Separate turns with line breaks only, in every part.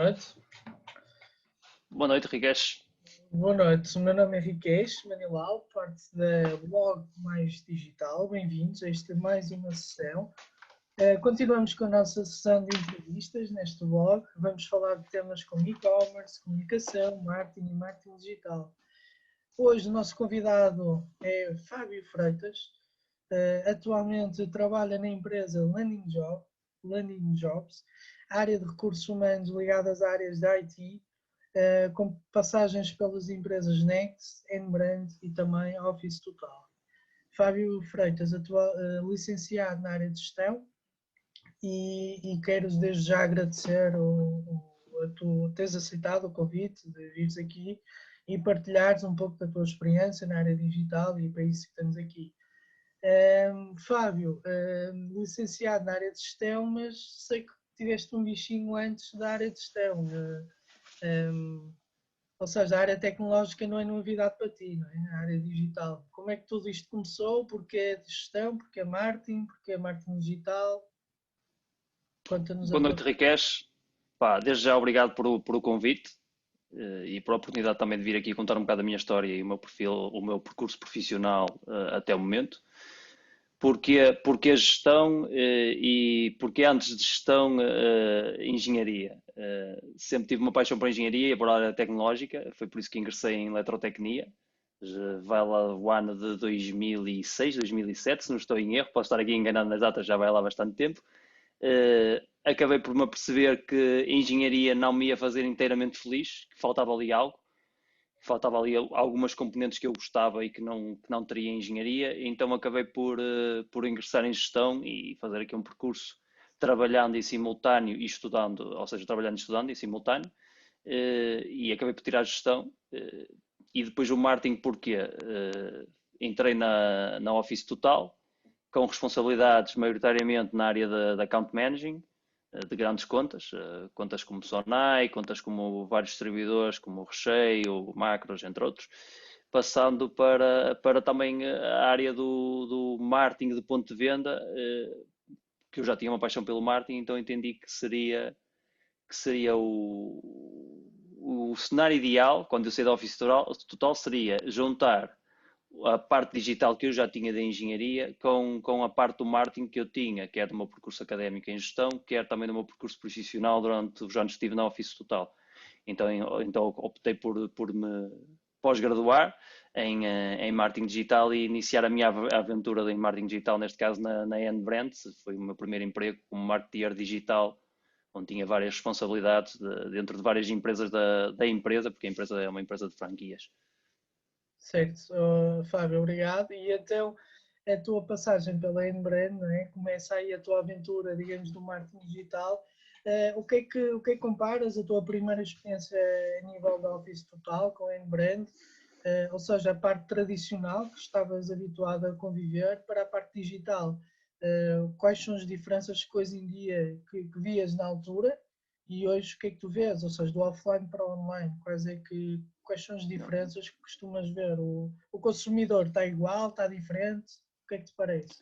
noite.
Boa noite, Rigues.
Boa noite. O meu nome é Riquês Manilau, parte da Blog Mais Digital. Bem-vindos a esta mais uma sessão. Continuamos com a nossa sessão de entrevistas neste blog. Vamos falar de temas como e-commerce, comunicação, marketing e marketing digital. Hoje o nosso convidado é Fábio Freitas. Atualmente trabalha na empresa Landing Jobs, área de recursos humanos ligada às áreas da IT, com passagens pelas empresas Next, Nbrand e também Office Total. Fábio Freitas, licenciado na área de gestão, e quero desde já agradecer a tu teres aceitado o convite de vires aqui e partilhares um pouco da tua experiência na área digital, e para isso que estamos aqui. Fábio, licenciado na área de gestão, mas sei que tiveste um bichinho antes da área de gestão. Ou seja, a área tecnológica não é novidade para ti, não é? A área digital. Como é que tudo isto começou? Porquê é de gestão? Porquê é marketing? Porquê é marketing digital? Conta-nos a
Boa
tua...
noite, Rigues. Desde já obrigado por o convite e por a oportunidade também de vir aqui contar um bocado da minha história e o meu perfil, o meu percurso profissional até o momento. Porque a gestão e porque antes de gestão, engenharia. Sempre tive uma paixão por engenharia e por a área tecnológica, foi por isso que ingressei em eletrotecnia. Vai lá o ano de 2006, 2007, se não estou em erro, posso estar aqui enganado nas datas, já vai lá bastante tempo. Acabei por me aperceber que a engenharia não me ia fazer inteiramente feliz, que faltava ali algo. Faltava ali algumas componentes que eu gostava e que não teria em engenharia, então acabei por ingressar em gestão e fazer aqui um percurso trabalhando em simultâneo e estudando, ou seja, trabalhando e estudando em simultâneo, e acabei por tirar gestão. E depois o marketing, porquê? Entrei na Office Total, com responsabilidades maioritariamente na área da account managing, de grandes contas, contas como Sonai, contas como vários distribuidores, como o Recheio, Macros, entre outros, passando para também a área do marketing de ponto de venda, que eu já tinha uma paixão pelo marketing, então entendi que seria o cenário ideal, quando eu saí da Office Total, seria juntar a parte digital que eu já tinha da engenharia com a parte do marketing que eu tinha, quer do meu percurso académico em gestão, quer também do meu percurso profissional durante os anos que estive na Office Total. Então optei por me pós-graduar em marketing digital e iniciar a minha aventura em marketing digital, neste caso na Nbrand. Foi o meu primeiro emprego como marketeer digital, onde tinha várias responsabilidades dentro de várias empresas da empresa, porque a empresa é uma empresa de franquias.
Certo, Fábio, obrigado. E então, a tua passagem pela Nbrand, não é? Começa aí a tua aventura, digamos, do marketing digital. O que é que comparas a tua primeira experiência a nível da Office Total com a Nbrand, ou seja, a parte tradicional que estavas habituado a conviver, para a parte digital? Quais são as diferenças que hoje em dia que vias na altura e hoje o que é que tu vês? Ou seja, do offline para o online, quais são as diferenças que costumas ver? O consumidor está igual, está diferente? O que é que te parece?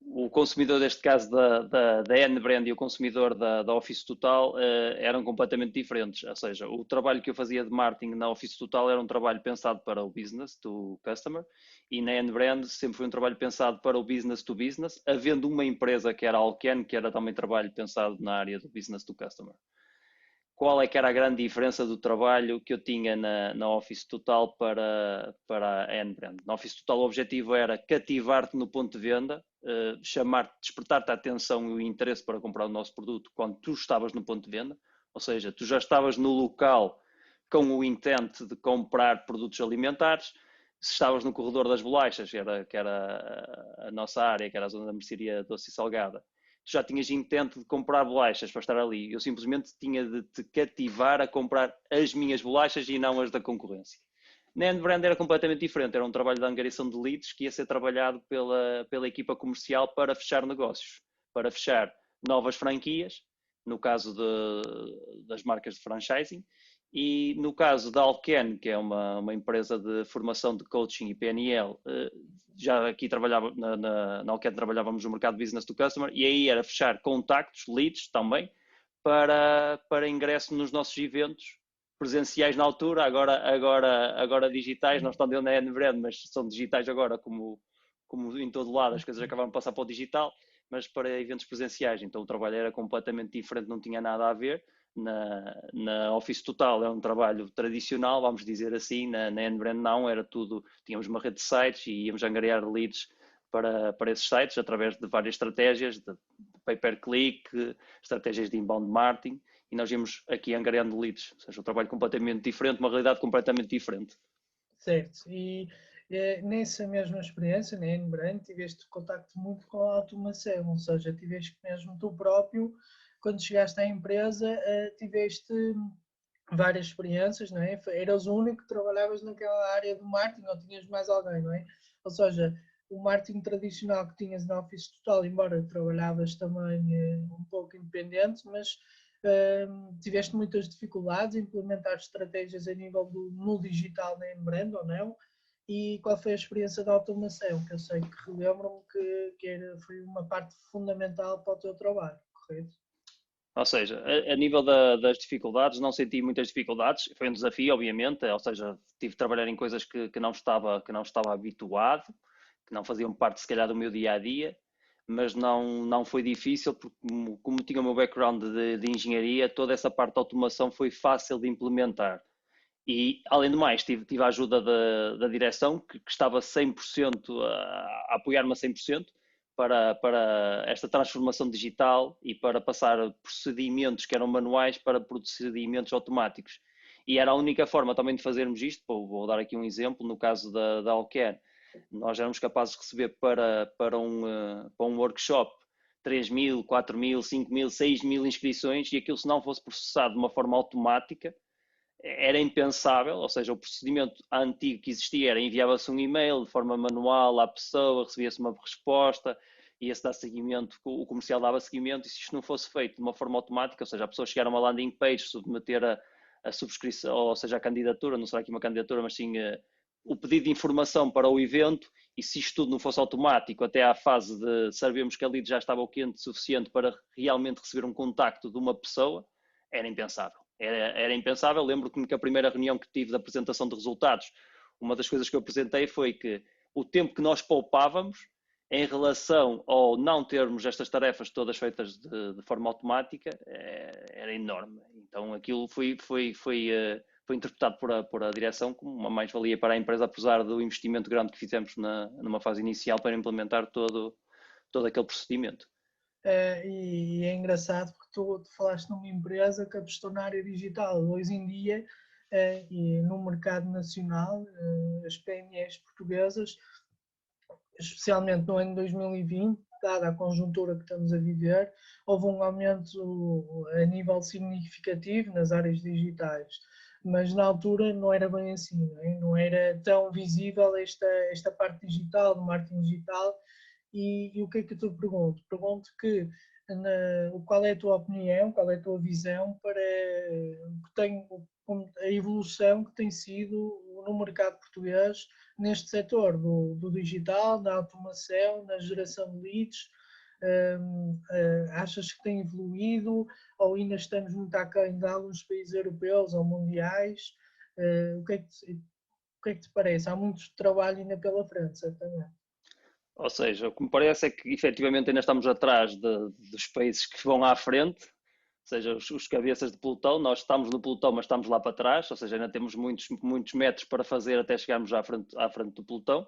O consumidor, neste caso da Nbrand, e o consumidor da Office Total eram completamente diferentes. Ou seja, o trabalho que eu fazia de marketing na Office Total era um trabalho pensado para o business to customer, e na Nbrand sempre foi um trabalho pensado para o business to business, havendo uma empresa que era a Alken, que era também trabalho pensado na área do business to customer. Qual é que era a grande diferença do trabalho que eu tinha na Office Total para a Nbrand? Na Office Total o objetivo era cativar-te no ponto de venda, despertar-te a atenção e o interesse para comprar o nosso produto quando tu estavas no ponto de venda, ou seja, tu já estavas no local com o intento de comprar produtos alimentares. Se estavas no corredor das bolachas, que era a nossa área, que era a zona da mercearia doce e salgada, tu já tinhas intento de comprar bolachas para estar ali. Eu simplesmente tinha de te cativar a comprar as minhas bolachas e não as da concorrência. Na Nbrand era completamente diferente. Era um trabalho de angariação de leads que ia ser trabalhado pela equipa comercial para fechar negócios, para fechar novas franquias, no caso das marcas de franchising, e no caso da Alken, que é uma empresa de formação de coaching e PNL, já aqui trabalhava, na Alken trabalhávamos no mercado business to customer, e aí era fechar contactos, leads também, para ingresso nos nossos eventos presenciais na altura, agora digitais, não estão dentro da N-Brand, mas são digitais agora, como em todo lado, as coisas acabaram de passar para o digital, mas para eventos presenciais. Então o trabalho era completamente diferente, não tinha nada a ver. Na Office Total é um trabalho tradicional, vamos dizer assim, na N-Brand não, era tudo, tínhamos uma rede de sites e íamos angariar leads para esses sites através de várias estratégias, de pay-per-click, estratégias de inbound marketing, e nós íamos aqui angariando leads, ou seja, um trabalho completamente diferente, uma realidade completamente diferente.
Certo, e nessa mesma experiência, na N-Brand, tiveste contacto muito com a automação, ou seja, tiveste mesmo tu próprio, quando chegaste à empresa, tiveste várias experiências, não é? Eras o único que trabalhavas naquela área do marketing ou tinhas mais alguém, não é? Ou seja, o marketing tradicional que tinhas na Office Total, embora trabalhavas também um pouco independente, mas tiveste muitas dificuldades em implementar estratégias a nível no digital na Embrand ou não? E qual foi a experiência da automação? Que eu sei que relembro-me que foi uma parte fundamental para o teu trabalho, correto?
Ou seja, a nível das dificuldades, não senti muitas dificuldades. Foi um desafio, obviamente. Ou seja, tive de trabalhar em coisas que não estava habituado, que não faziam parte, se calhar, do meu dia a dia. Mas não foi difícil, porque, como tinha o meu background de engenharia, toda essa parte de automação foi fácil de implementar. E, além do mais, tive a ajuda da direção, que estava 100% a apoiar-me a 100% para esta transformação digital e para passar procedimentos que eram manuais para procedimentos automáticos. E era a única forma também de fazermos isto. Vou dar aqui um exemplo, no caso da Alquer. Nós éramos capazes de receber para um workshop 3.000, 4.000, 5.000, 6.000 inscrições, e aquilo, se não fosse processado de uma forma automática, era impensável. Ou seja, o procedimento antigo que existia era enviava-se um e-mail de forma manual à pessoa, recebia-se uma resposta, ia-se dar seguimento, o comercial dava seguimento, e se isto não fosse feito de uma forma automática, ou seja, a pessoa chegar a uma landing page, submeter a subscrição, ou seja, a candidatura, não será aqui uma candidatura, mas sim o pedido de informação para o evento, e se isto tudo não fosse automático, até à fase de sabermos que a lead já estava quente o suficiente para realmente receber um contacto de uma pessoa, era impensável. Era impensável. Lembro-me que a primeira reunião que tive da apresentação de resultados, uma das coisas que eu apresentei foi que o tempo que nós poupávamos em relação ao não termos estas tarefas todas feitas de forma automática era enorme. Então aquilo foi interpretado por a direção como uma mais-valia para a empresa, apesar do investimento grande que fizemos numa fase inicial para implementar todo aquele procedimento.
E é engraçado porque tu falaste numa empresa que apostou na área digital. Hoje em dia, e no mercado nacional, as PMEs portuguesas, especialmente no ano 2020, dada a conjuntura que estamos a viver, houve um aumento a nível significativo nas áreas digitais. Mas na altura não era bem assim, não era tão visível esta parte digital, do marketing digital. E o que é que eu te pergunto? Pergunto qual é a tua opinião, qual é a tua visão para a evolução que tem sido no mercado português neste setor do digital, da automação, na geração de leads. Achas que tem evoluído ou ainda estamos muito aquém de alguns países europeus ou mundiais? O que é que te parece? Há muito trabalho ainda pela frente, certamente.
Ou seja, o que me parece é que efetivamente ainda estamos atrás dos países que vão à frente, ou seja, os cabeças de pelotão. Nós estamos no pelotão, mas estamos lá para trás, ou seja, ainda temos muitos metros para fazer até chegarmos à frente do pelotão.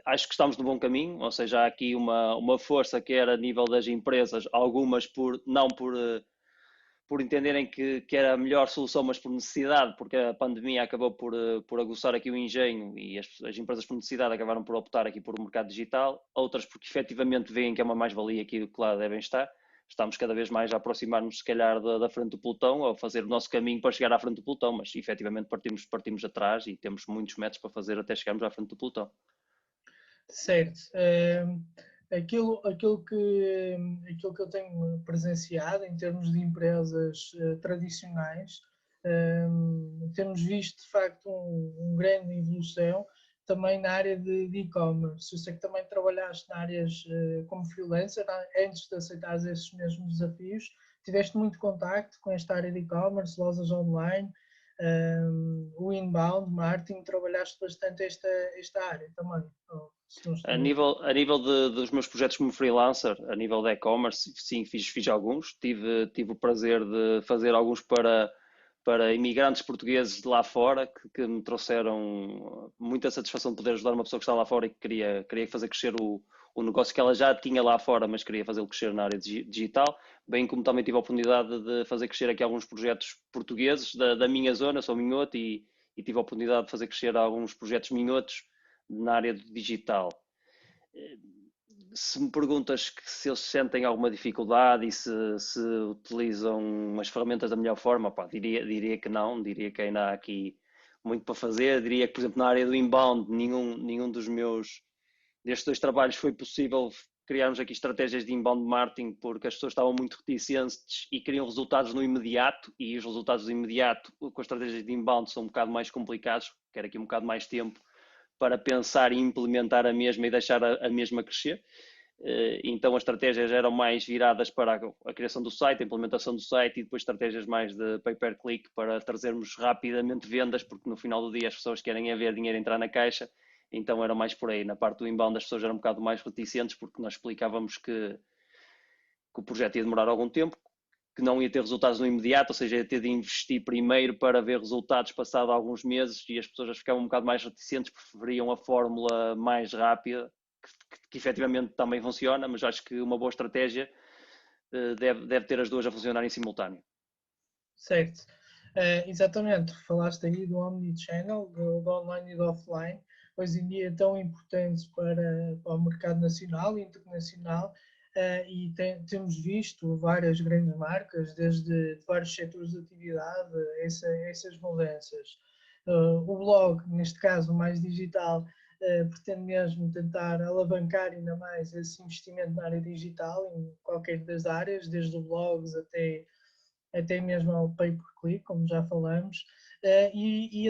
Acho que estamos no bom caminho, ou seja, há aqui uma força, quer a nível das empresas, algumas não por entenderem que era a melhor solução, mas por necessidade, porque a pandemia acabou por aguçar aqui o engenho, e as empresas por necessidade acabaram por optar aqui por um mercado digital. Outras porque efetivamente veem que é uma mais-valia aqui que lá devem estar. Estamos cada vez mais a aproximar-nos, se calhar, da frente do pelotão, ou fazer o nosso caminho para chegar à frente do pelotão, mas efetivamente partimos atrás e temos muitos metros para fazer até chegarmos à frente do pelotão.
Certo. Aquilo que eu tenho presenciado em termos de empresas tradicionais, temos visto de facto uma grande evolução também na área de e-commerce. Eu sei que também trabalhaste em áreas como freelancer antes de aceitar esses mesmos desafios. tiveste muito contacto com esta área de e-commerce, lojas online, o inbound, marketing, trabalhaste bastante esta área também.
A nível dos meus projetos como freelancer, a nível de e-commerce, sim, fiz alguns. Tive o prazer de fazer alguns para imigrantes portugueses de lá fora que me trouxeram muita satisfação de poder ajudar uma pessoa que está lá fora e que queria fazer crescer o negócio que ela já tinha lá fora, mas queria fazê-lo crescer na área digital, bem como também tive a oportunidade de fazer crescer aqui alguns projetos portugueses da minha zona, sou minhoto, e tive a oportunidade de fazer crescer alguns projetos minhotos na área do digital. Se me perguntas se eles sentem alguma dificuldade e se utilizam as ferramentas da melhor forma, pá, diria que não, diria que ainda há aqui muito para fazer. Diria que, por exemplo, na área do inbound, nenhum destes dois trabalhos foi possível criarmos aqui estratégias de inbound marketing, porque as pessoas estavam muito reticentes e queriam resultados no imediato, e os resultados do imediato com as estratégias de inbound são um bocado mais complicados, quer aqui um bocado mais tempo para pensar e implementar a mesma e deixar a mesma crescer. Então as estratégias eram mais viradas para a criação do site, a implementação do site, e depois estratégias mais de pay-per-click para trazermos rapidamente vendas, porque no final do dia as pessoas querem é ver dinheiro entrar na caixa. Então era mais por aí. Na parte do inbound as pessoas eram um bocado mais reticentes, porque nós explicávamos que o projeto ia demorar algum tempo, que não ia ter resultados no imediato, ou seja, ia ter de investir primeiro para ver resultados passado alguns meses, e as pessoas já ficavam um bocado mais reticentes, preferiam a fórmula mais rápida, que efetivamente também funciona, mas acho que uma boa estratégia deve ter as duas a funcionar em simultâneo.
Certo. Exatamente, falaste aí do Omnichannel, do online e do offline, hoje em dia tão importantes para o mercado nacional e internacional, e temos visto várias grandes marcas, desde vários setores de atividade, essas mudanças. O blog, neste caso mais digital, pretende mesmo tentar alavancar ainda mais esse investimento na área digital, em qualquer das áreas, desde os blogs até mesmo ao pay-per-click, como já falamos, e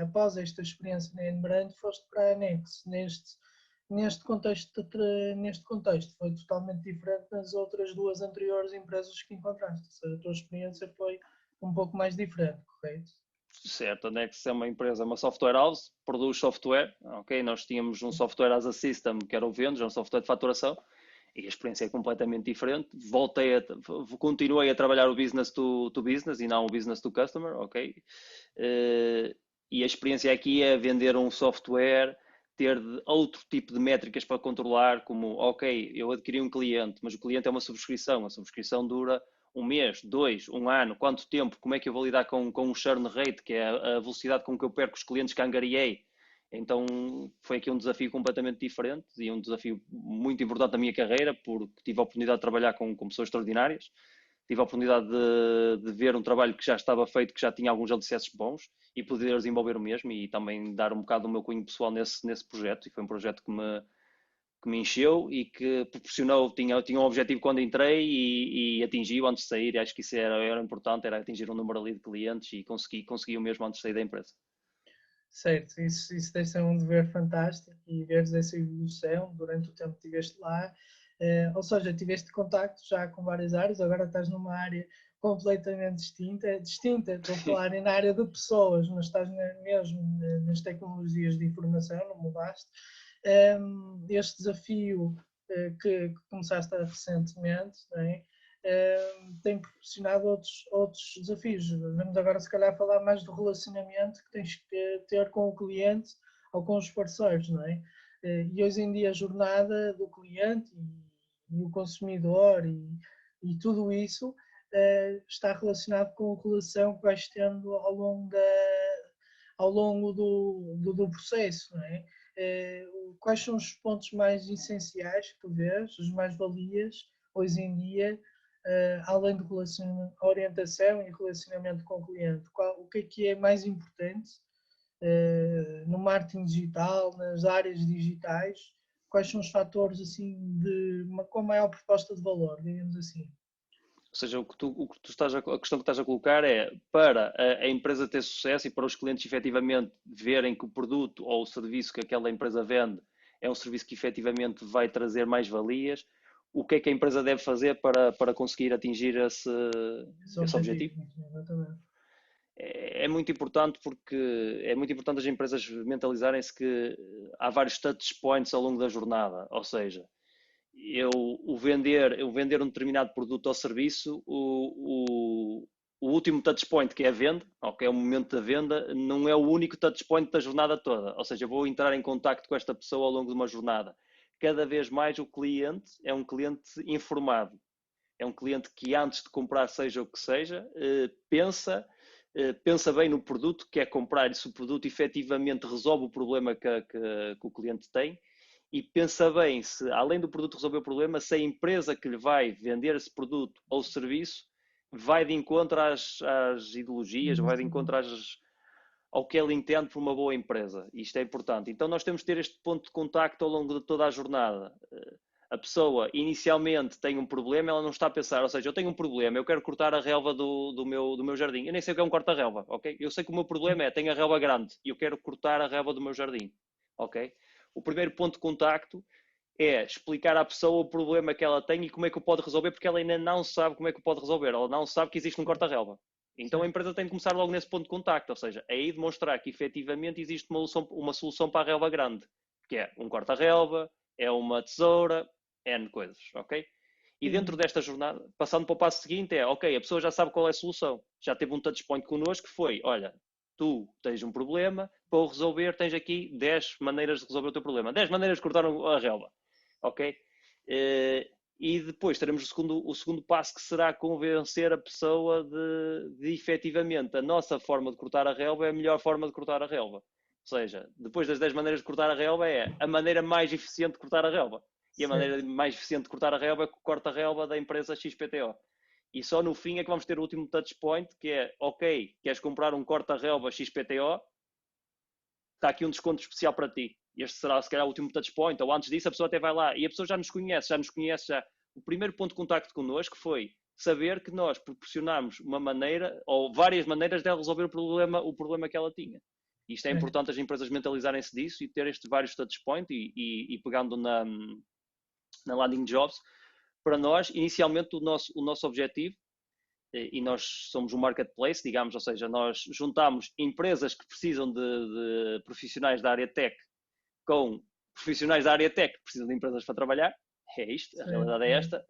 após esta experiência na N-Brand, foste para a Nex. Neste contexto foi totalmente diferente das outras duas anteriores empresas que encontraste, ou seja, a tua experiência foi um pouco mais diferente, correto?
Certo, a Nex é uma empresa, uma software house, produz software, ok? Nós tínhamos um software as a system, que era o Vendos, um software de faturação, e a experiência é completamente diferente. Continuei a trabalhar o business to business e não o business to customer, ok? E a experiência aqui é vender um software, ter outro tipo de métricas para controlar, como, ok, eu adquiri um cliente, mas o cliente é uma subscrição, a subscrição dura um mês, 2, um ano, quanto tempo, como é que eu vou lidar com o churn rate, que é a velocidade com que eu perco os clientes que angariei. Então foi aqui um desafio completamente diferente e um desafio muito importante da minha carreira, porque tive a oportunidade de trabalhar com pessoas extraordinárias, tive a oportunidade de ver um trabalho que já estava feito, que já tinha alguns alicerces bons, e poder desenvolver o mesmo e também dar um bocado do meu cunho pessoal nesse projeto. E foi um projeto que me encheu e que proporcionou, tinha um objetivo quando entrei e atingiu antes de sair. E acho que isso era importante, era atingir um número ali de clientes, e consegui o mesmo antes de sair da empresa.
Certo, isso deve ser um dever fantástico, e veres essa evolução durante o tempo que estiveste lá. Ou seja, tiveste contacto já com várias áreas, agora estás numa área completamente distinta, estou a falar na área de pessoas, mas estás mesmo nas tecnologias de informação, não mudaste. Este desafio que começaste recentemente, não é? Tem proporcionado outros desafios. Vamos agora, se calhar, falar mais do relacionamento que tens que ter com o cliente ou com os parceiros, não é? E hoje em dia a jornada do cliente e o consumidor e tudo isso está relacionado com a relação que vais tendo ao longo do processo, não é? Quais são os pontos mais essenciais que tu vês, as mais-valias hoje em dia, além do orientação e relacionamento com o cliente? O que é mais importante no marketing digital, nas áreas digitais? Quais são os fatores assim com a maior proposta de valor, digamos assim?
Ou seja, a questão que estás a colocar é para a empresa ter sucesso e para os clientes efetivamente verem que o produto ou o serviço que aquela empresa vende é um serviço que efetivamente vai trazer mais valias. o que é que a empresa deve fazer para conseguir atingir esse objetivo.
Exatamente.
É muito importante porque é muito importante as empresas mentalizarem-se que há vários touch points ao longo da jornada, ou seja, eu vender um determinado produto ou serviço, o último touch point, que é a venda, okay, é o momento da venda, não é o único touch point da jornada toda, ou seja, eu vou entrar em contacto com esta pessoa ao longo de uma jornada. Cada vez mais o cliente é um cliente informado, é um cliente que antes de comprar seja o que seja, pensa bem no produto que quer comprar e se o produto efetivamente resolve o problema que o cliente tem, e pensa bem se, além do produto resolver o problema, se a empresa que lhe vai vender esse produto ou serviço vai de encontro às ideologias, vai de encontro ao que ele entende por uma boa empresa. Isto é importante. Então nós temos de ter este ponto de contacto ao longo de toda a jornada. A pessoa inicialmente tem um problema, ela não está a pensar, ou seja, eu tenho um problema, eu quero cortar a relva do meu jardim. Eu nem sei o que é um corta-relva, ok? Eu sei que o meu problema é, tenho a relva grande e eu quero cortar a relva do meu jardim, ok? O primeiro ponto de contacto é explicar à pessoa o problema que ela tem e como é que o pode resolver, porque ela ainda não sabe como é que o pode resolver, ela não sabe que existe um corta-relva. Então a empresa tem de começar logo nesse ponto de contacto, ou seja, aí demonstrar que efetivamente existe uma solução para a relva grande, que é um corta-relva, é uma tesoura, N coisas, ok? E dentro desta jornada, passando para o passo seguinte, ok, a pessoa já sabe qual é a solução, já teve um touch point connosco que foi, olha, tu tens um problema, para o resolver tens aqui 10 maneiras de resolver o teu problema, 10 maneiras de cortar a relva, ok? E depois teremos o segundo passo, que será convencer a pessoa de efetivamente a nossa forma de cortar a relva é a melhor forma de cortar a relva. Ou seja, depois das 10 maneiras de cortar a relva é a maneira mais eficiente de cortar a relva. E a maneira mais eficiente de cortar a relva é que corta a relva da empresa XPTO. E só no fim é que vamos ter o último touch point, que é, ok, queres comprar um corta-relva XPTO? Está aqui um desconto especial para ti. Este será, se calhar, o último touch point, ou antes disso a pessoa até vai lá. E a pessoa já nos conhece. O primeiro ponto de contacto connosco foi saber que nós proporcionamos uma maneira, ou várias maneiras de ela resolver o problema que ela tinha. Isto é importante as empresas mentalizarem-se disso e ter estes vários touch points e pegando na landing jobs. Para nós, inicialmente, o nosso objetivo, e nós somos um marketplace, digamos, ou seja, nós juntamos empresas que precisam de profissionais da área tech com profissionais da área tech que precisam de empresas para trabalhar. É isto, a realidade é esta.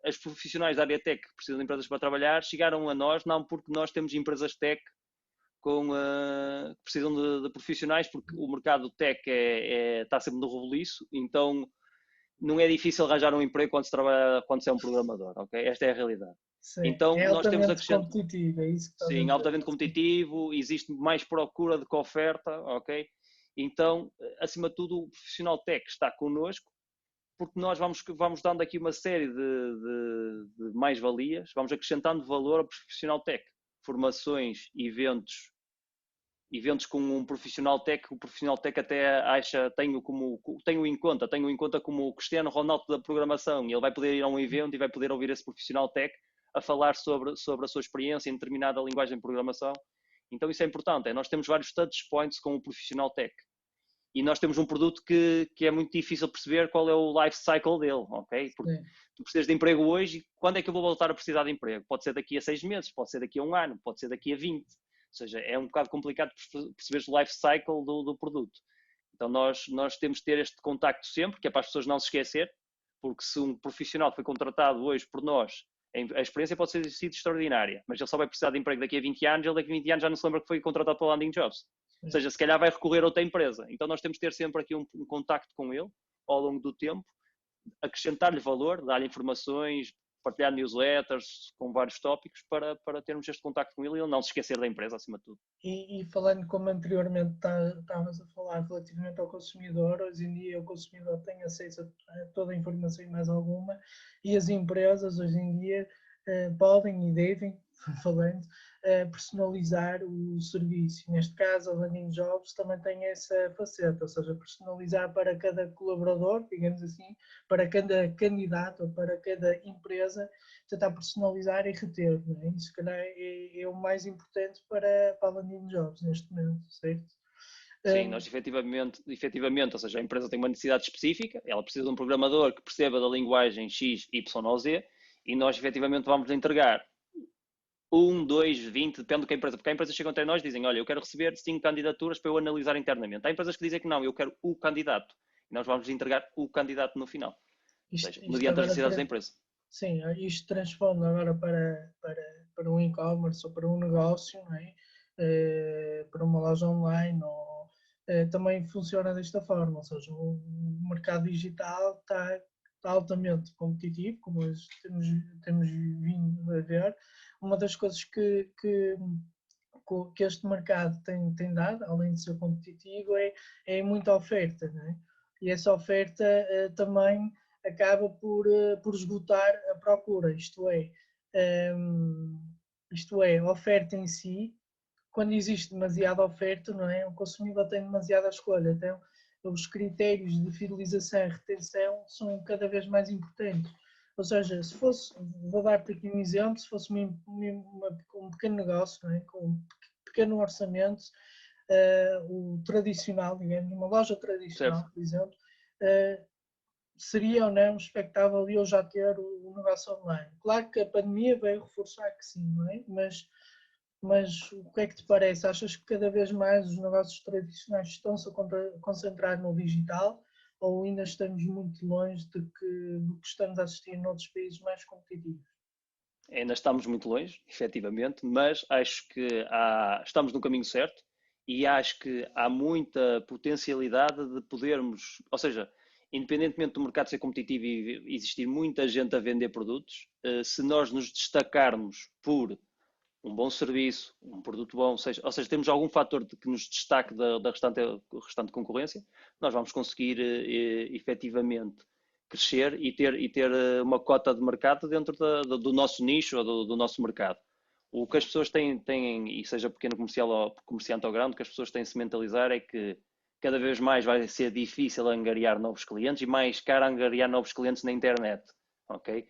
As profissionais da área tech que precisam de empresas para trabalhar chegaram a nós, não porque nós temos empresas tech que precisam de profissionais, porque o mercado tech está sempre no rebuliço, então não é difícil arranjar um emprego quando se é um programador, ok? Esta é a realidade.
Sim.
Então,
é
nós temos
altamente competitivo, é isso que estás a dizer.
Sim, altamente competitivo, existe mais procura do que oferta, ok? Então, acima de tudo, o profissional tech está connosco, porque nós vamos dando aqui uma série de mais-valias, vamos acrescentando valor ao profissional tech. Formações, eventos com um profissional tech, o profissional tech até acha, tenho em conta como o Cristiano Ronaldo da programação, e ele vai poder ir a um evento e vai poder ouvir esse profissional tech a falar sobre a sua experiência em determinada linguagem de programação. Então isso é importante, nós temos vários touch points com o profissional tech. E nós temos um produto que é muito difícil perceber qual é o life cycle dele, ok? Porque tu precisas de emprego hoje, quando é que eu vou voltar a precisar de emprego? Pode ser daqui a 6 meses, pode ser daqui a 1 ano, pode ser daqui a 20. Ou seja, é um bocado complicado perceber o life cycle do produto. Então nós temos de ter este contacto sempre, que é para as pessoas não se esquecer, porque se um profissional foi contratado hoje por nós, a experiência pode ter sido extraordinária, mas ele só vai precisar de emprego daqui a 20 anos, ele daqui a 20 anos já não se lembra que foi contratado pela Landing Jobs. Ou seja, se calhar vai recorrer a outra empresa. Então nós temos de ter sempre aqui um contacto com ele ao longo do tempo, acrescentar-lhe valor, dar-lhe informações, partilhar newsletters com vários tópicos para termos este contacto com ele e ele não se esquecer da empresa acima de tudo.
E falando como anteriormente estavas a falar relativamente ao consumidor, hoje em dia o consumidor tem acesso a toda a informação e mais alguma, e as empresas hoje em dia podem e devem, falando, personalizar o serviço. Neste caso, a Landing Jobs também tem essa faceta, ou seja, personalizar para cada colaborador, digamos assim, para cada candidato ou para cada empresa, tentar personalizar e reter. Não é? Isso, se calhar, é o mais importante para a Landing Jobs neste momento, certo?
Sim, nós efetivamente, ou seja, a empresa tem uma necessidade específica, ela precisa de um programador que perceba da linguagem X, Y ou Z, e nós efetivamente vamos entregar 2, 20, depende do que a empresa, porque há empresas que chegam até nós e dizem, olha, eu quero receber 5 candidaturas para eu analisar internamente. Há empresas que dizem que não, eu quero o candidato, e nós vamos entregar o candidato no final, ou seja, mediante as necessidades da empresa.
Sim, isto transpondo agora para um e-commerce ou para um negócio, não é? Para uma loja online, ou, também funciona desta forma, ou seja, o mercado digital está altamente competitivo, como temos vindo a ver. Uma das coisas que este mercado tem dado, além de ser competitivo, é muita oferta, não é? E essa oferta também acaba por esgotar a procura, isto é, a oferta em si, quando existe demasiada oferta, não é? O consumidor tem demasiada escolha, então os critérios de fidelização e retenção são cada vez mais importantes. Ou seja, se fosse, vou dar-te aqui um exemplo, se fosse um pequeno negócio, não é? Com um pequeno orçamento, o tradicional, digamos, uma loja tradicional,
Certo.
por exemplo, seria ou não expectável eu já ter o negócio online. Claro que a pandemia veio reforçar que sim, não é? Mas o que é que te parece? Achas que cada vez mais os negócios tradicionais estão-se a concentrar no digital ou ainda estamos muito longe do que estamos a assistir noutros países mais competitivos?
Ainda estamos muito longe, efetivamente, mas acho que estamos no caminho certo e acho que há muita potencialidade de podermos, ou seja, independentemente do mercado ser competitivo e existir muita gente a vender produtos, se nós nos destacarmos por um bom serviço, um produto bom, ou seja, temos algum fator que nos destaque da restante concorrência, nós vamos conseguir efetivamente crescer e ter uma cota de mercado dentro do nosso nicho ou do nosso mercado. O que as pessoas têm, e seja pequeno comercial ou comerciante ou grande, o que as pessoas têm de se mentalizar é que cada vez mais vai ser difícil angariar novos clientes e mais caro angariar novos clientes na internet, ok?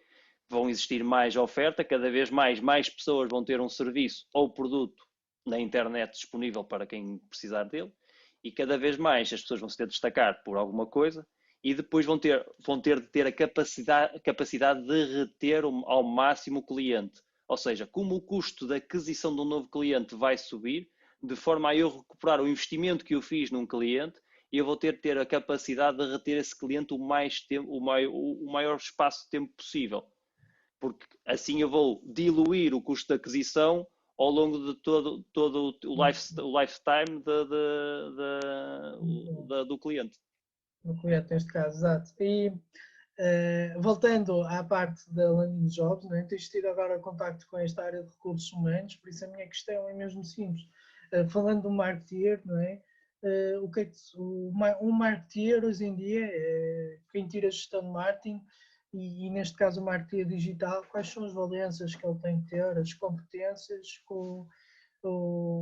Vão existir mais oferta, cada vez mais pessoas vão ter um serviço ou produto na internet disponível para quem precisar dele e cada vez mais as pessoas vão se ter de destacar por alguma coisa e depois vão ter de ter a capacidade de reter ao máximo o cliente. Ou seja, como o custo da aquisição de um novo cliente vai subir, de forma a eu recuperar o investimento que eu fiz num cliente, eu vou ter de ter a capacidade de reter esse cliente o maior espaço de tempo possível. Porque assim eu vou diluir o custo de aquisição ao longo de todo o lifetime do cliente.
No cliente, neste caso, exato. E voltando à parte da landing jobs, não é? Tens tido agora contacto com esta área de recursos humanos, por isso a minha questão é mesmo simples. Falando do marketeer, não é? O que é que um marketeer hoje em dia, quem tira a gestão de marketing e neste caso o marketeer digital, quais são as valências que ele tem que ter, as competências,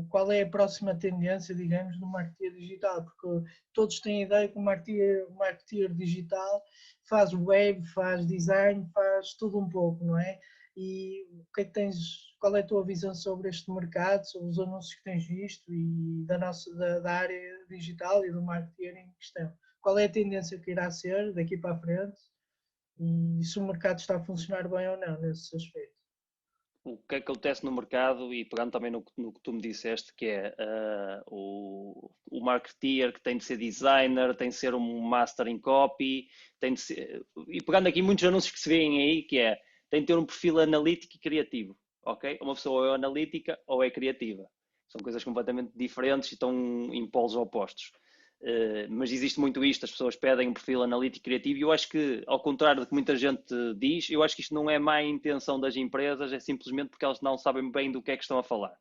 qual é a próxima tendência, digamos, no marketing digital, porque todos têm a ideia que o marketing digital faz web, faz design, faz tudo um pouco, não é? E o que é que qual é a tua visão sobre este mercado, sobre os anúncios que tens visto e da área digital e do marketing em questão? Qual é a tendência que irá ser daqui para a frente e se o mercado está a funcionar bem ou não nesse aspecto?
O que acontece no mercado, e pegando também no que tu me disseste, que é o marketeer que tem de ser designer, tem de ser um master em copy, tem de ser, e pegando aqui muitos anúncios que se veem aí, que é, tem de ter um perfil analítico e criativo, ok? Uma pessoa é analítica ou é criativa. São coisas completamente diferentes e estão em polos opostos. Mas existe muito isto, as pessoas pedem um perfil analítico e criativo e eu acho que, ao contrário do que muita gente diz, eu acho que isto não é má intenção das empresas, é simplesmente porque elas não sabem bem do que é que estão a falar.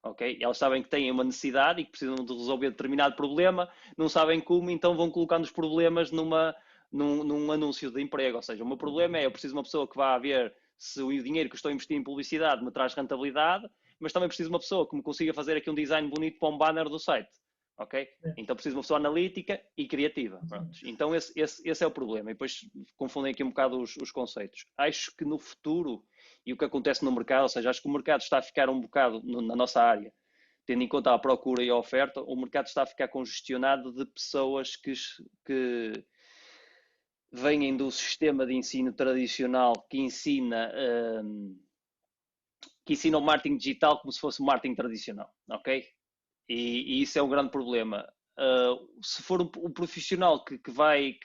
Okay? Elas sabem que têm uma necessidade e que precisam de resolver determinado problema, não sabem como, então vão colocando os problemas num anúncio de emprego. Ou seja, o meu problema é eu preciso de uma pessoa que vá ver se o dinheiro que estou a investir em publicidade me traz rentabilidade, mas também preciso de uma pessoa que me consiga fazer aqui um design bonito para um banner do site. Ok? Então preciso de uma pessoa analítica e criativa. Então esse é o problema. E depois confundem aqui um bocado os conceitos. Acho que no futuro, e o que acontece no mercado, ou seja, acho que o mercado está a ficar um bocado, na nossa área, tendo em conta a procura e a oferta, o mercado está a ficar congestionado de pessoas que vêm do sistema de ensino tradicional que ensina o marketing digital como se fosse o marketing tradicional, ok? E isso é um grande problema. Se for um profissional que vai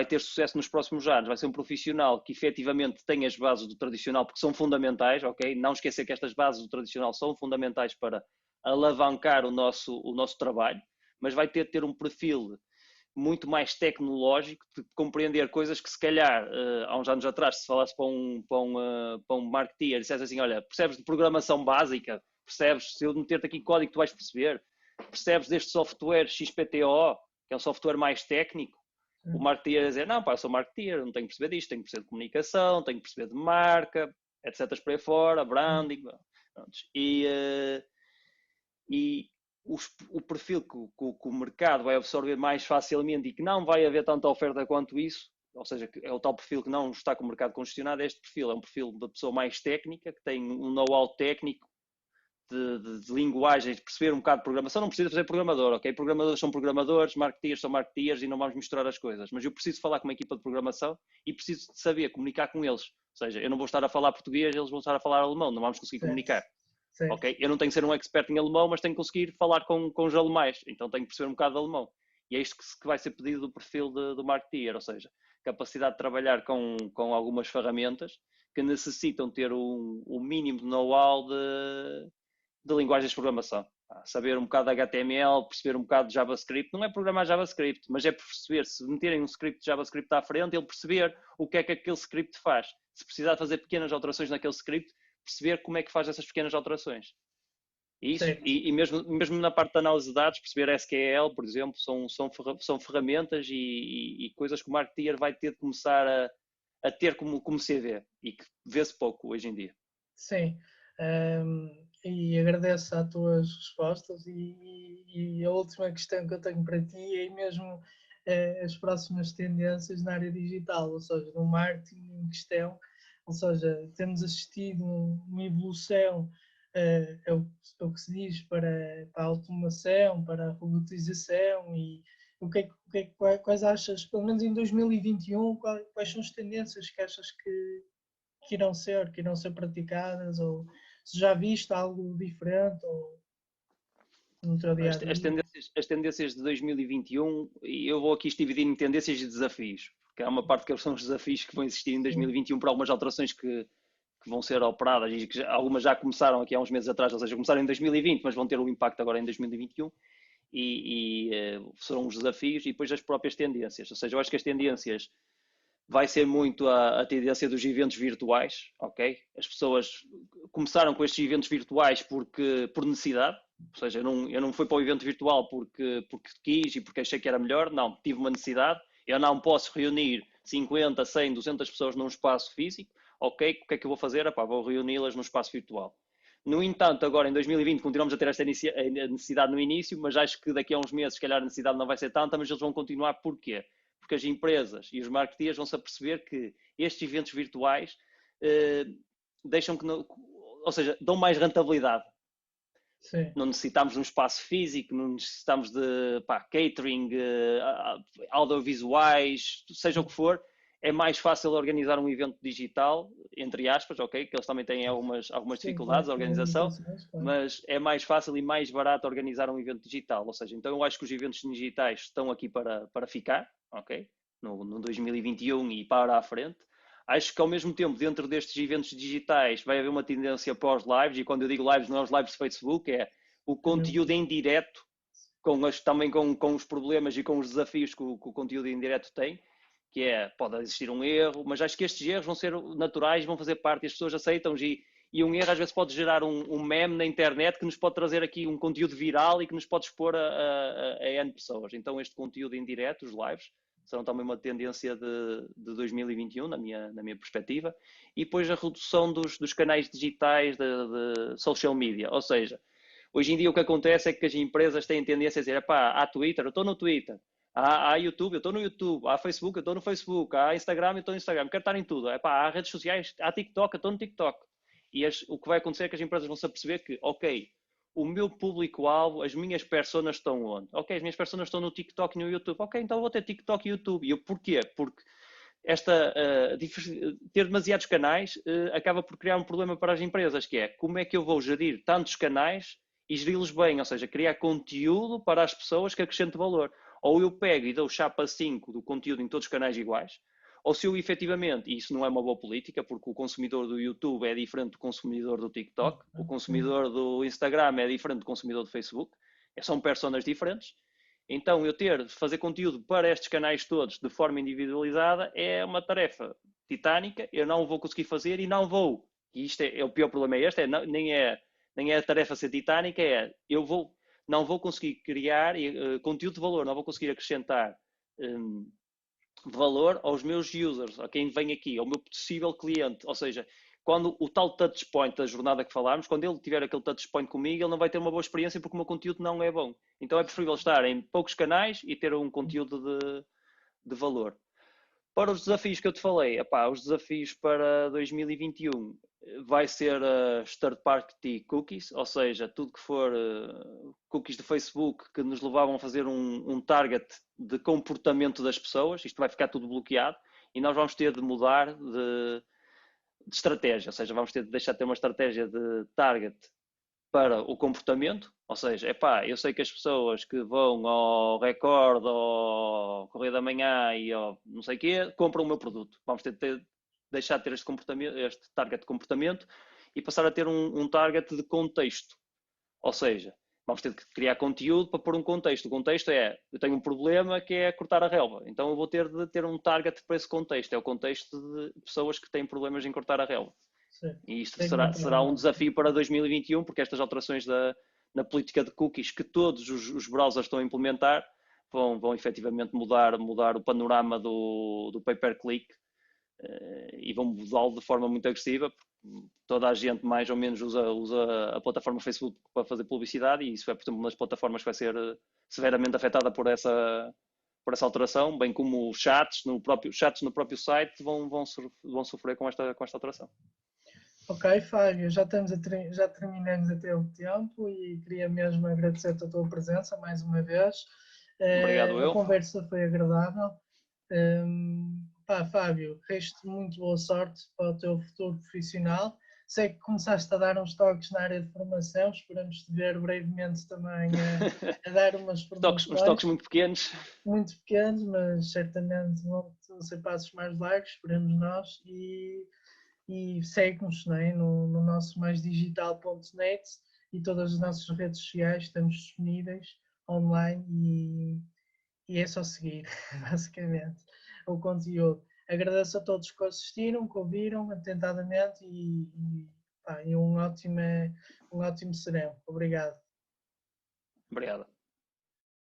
ter sucesso nos próximos anos, vai ser um profissional que efetivamente tem as bases do tradicional, porque são fundamentais, ok? Não esquecer que estas bases do tradicional são fundamentais para alavancar o nosso trabalho, mas vai ter um perfil muito mais tecnológico, de compreender coisas que se calhar há uns anos atrás, se falasse para um marketeer, dissesse assim, olha, percebes de programação básica, percebes, se eu meter-te aqui código tu vais perceber, percebes deste software XPTO, que é um software mais técnico, o marketeer ia dizer, não pá, eu sou marketeer, não tenho que perceber disto, tenho que perceber de comunicação, tenho que perceber de marca, etc. por aí fora, branding, e o perfil que o mercado vai absorver mais facilmente e que não vai haver tanta oferta quanto isso, ou seja, é o tal perfil que não está com o mercado congestionado, este perfil é um perfil da pessoa mais técnica, que tem um know-how técnico de linguagens, de perceber um bocado de programação, não precisa fazer programador, ok? Programadores são programadores, marketeers são marketeers e não vamos misturar as coisas, mas eu preciso falar com uma equipa de programação e preciso de saber comunicar com eles, ou seja, eu não vou estar a falar português, eles vão estar a falar alemão, não vamos conseguir comunicar. Certo. Ok? Eu não tenho que ser um expert em alemão, mas tenho que conseguir falar com os alemães, então tenho que perceber um bocado de alemão. E é isto que vai ser pedido do perfil do marketeer, ou seja, capacidade de trabalhar com algumas ferramentas que necessitam ter um mínimo de know-how de linguagens de programação. Saber um bocado de HTML, perceber um bocado de JavaScript. Não é programar JavaScript, mas é perceber, se meterem um script de JavaScript à frente, ele perceber o que é que aquele script faz. Se precisar fazer pequenas alterações naquele script, perceber como é que faz essas pequenas alterações. E mesmo na parte da análise de dados, perceber SQL, por exemplo, são ferramentas e coisas que o marketeer vai ter de começar a ter como CV e que vê-se pouco hoje em dia.
Sim, e agradeço as tuas respostas e a última questão que eu tenho para ti é mesmo as próximas tendências na área digital, ou seja, no marketing em questão, ou seja, temos assistido uma evolução, é o que se diz para a automação, para a robotização e quais achas, pelo menos em 2021, quais são as tendências que achas que irão ser praticadas, ou se já viste algo diferente ou no teu dia a dia?
As tendências de 2021, e eu vou aqui dividir em tendências e desafios, porque há uma parte que são os desafios que vão existir em 2021 por algumas alterações que vão ser operadas e que algumas já começaram aqui há uns meses atrás, ou seja, começaram em 2020, mas vão ter um impacto agora em 2021 e serão os desafios e depois as próprias tendências, ou seja, eu acho que as tendências vai ser muito a tendência dos eventos virtuais, ok? As pessoas começaram com estes eventos virtuais por necessidade, ou seja, eu não fui para o evento virtual porque quis e porque achei que era melhor, não, tive uma necessidade, eu não posso reunir 50, 100, 200 pessoas num espaço físico, ok, o que é que eu vou fazer? Epá, vou reuni-las num espaço virtual. No entanto, agora em 2020 continuamos a ter esta necessidade no início, mas acho que daqui a uns meses, se calhar a necessidade não vai ser tanta, mas eles vão continuar. Porquê? Porque as empresas e os marketeers vão se aperceber que estes eventos virtuais deixam que, ou seja, dão mais rentabilidade. Sim. Não necessitamos de um espaço físico, não necessitamos de catering, audiovisuais, seja o que for. É mais fácil organizar um evento digital, entre aspas, ok? Que eles também têm algumas dificuldades, a organização, mas é mais fácil e mais barato organizar um evento digital. Ou seja, então eu acho que os eventos digitais estão aqui para ficar, ok? No 2021 e para a frente. Acho que ao mesmo tempo, dentro destes eventos digitais, vai haver uma tendência para os lives, e quando eu digo lives, não é os lives de Facebook, é o conteúdo em direto, também com os problemas e com os desafios que o conteúdo em direto tem, que pode existir um erro, mas acho que estes erros vão ser naturais, vão fazer parte, e as pessoas aceitam, e um erro às vezes pode gerar um meme na internet que nos pode trazer aqui um conteúdo viral e que nos pode expor a N pessoas. Então este conteúdo em direto, os lives, serão também uma tendência de 2021, na minha perspectiva, e depois a redução dos canais digitais de social media, ou seja, hoje em dia o que acontece é que as empresas têm tendência a dizer, há Twitter, eu estou no Twitter, há YouTube, eu estou no YouTube, há Facebook, eu estou no Facebook, há Instagram, eu estou no Instagram, quero estar em tudo, há redes sociais, há TikTok, eu estou no TikTok. E o que vai acontecer é que as empresas vão se aperceber que, ok, o meu público-alvo, as minhas personas estão onde? Ok, as minhas personas estão no TikTok e no YouTube. Ok, então vou ter TikTok e YouTube. E eu porquê? Porque ter demasiados canais acaba por criar um problema para as empresas, que é como é que eu vou gerir tantos canais e geri-los bem, ou seja, criar conteúdo para as pessoas que acrescente valor. Ou eu pego e dou chapa 5 do conteúdo em todos os canais iguais, ou se eu efetivamente, e isso não é uma boa política, porque o consumidor do YouTube é diferente do consumidor do TikTok, o consumidor do Instagram é diferente do consumidor do Facebook, são personas diferentes. Então, fazer conteúdo para estes canais todos de forma individualizada é uma tarefa titânica, eu não vou conseguir fazer e não vou. E isto o pior problema é este, nem é a tarefa ser titânica, não vou conseguir criar conteúdo de valor, não vou conseguir acrescentar valor aos meus users, a quem vem aqui, ao meu possível cliente. Ou seja, quando o tal touchpoint da jornada que falámos, quando ele tiver aquele touchpoint comigo, ele não vai ter uma boa experiência porque o meu conteúdo não é bom. Então é preferível estar em poucos canais e ter um conteúdo de valor. Para os desafios que eu te falei, os desafios para 2021 vai ser as third party cookies, ou seja, tudo que for cookies do Facebook que nos levavam a fazer um target de comportamento das pessoas, isto vai ficar tudo bloqueado e nós vamos ter de mudar de estratégia, ou seja, vamos ter de deixar de ter uma estratégia de target para o comportamento, ou seja, eu sei que as pessoas que vão ao Record, ao Correio da Manhã e ao não sei o quê, compram o meu produto. Vamos ter de deixar de ter este target de comportamento e passar a ter um target de contexto. Ou seja, vamos ter de criar conteúdo para pôr um contexto. O contexto é, eu tenho um problema que é cortar a relva, então eu vou ter de ter um target para esse contexto. É o contexto de pessoas que têm problemas em cortar a relva. Sim. E isto será um desafio para 2021, porque estas alterações na política de cookies que todos os browsers estão a implementar vão efetivamente mudar o panorama do pay-per-click e vão mudá-lo de forma muito agressiva. Toda a gente mais ou menos usa a plataforma Facebook para fazer publicidade e isso é, por exemplo, uma das plataformas que vai ser severamente afetada por essa alteração, bem como chats no próprio site vão sofrer com esta alteração.
Ok, Fábio, já terminamos até o tempo e queria mesmo agradecer-te a tua presença mais uma vez.
Obrigado,
a conversa foi agradável. Fábio, resto muito boa sorte para o teu futuro profissional. Sei que começaste a dar uns toques na área de formação, esperamos te ver brevemente também a dar umas formações.
Uns toques muito pequenos.
Muito pequenos, mas certamente vão ser passos mais largos, esperemos nós. E segue-nos, né, no nosso maisdigital.net e todas as nossas redes sociais, estamos disponíveis online e é só seguir, basicamente, o conteúdo. Agradeço a todos que assistiram, que ouviram atentadamente e um ótimo serão. Obrigado.
Obrigado.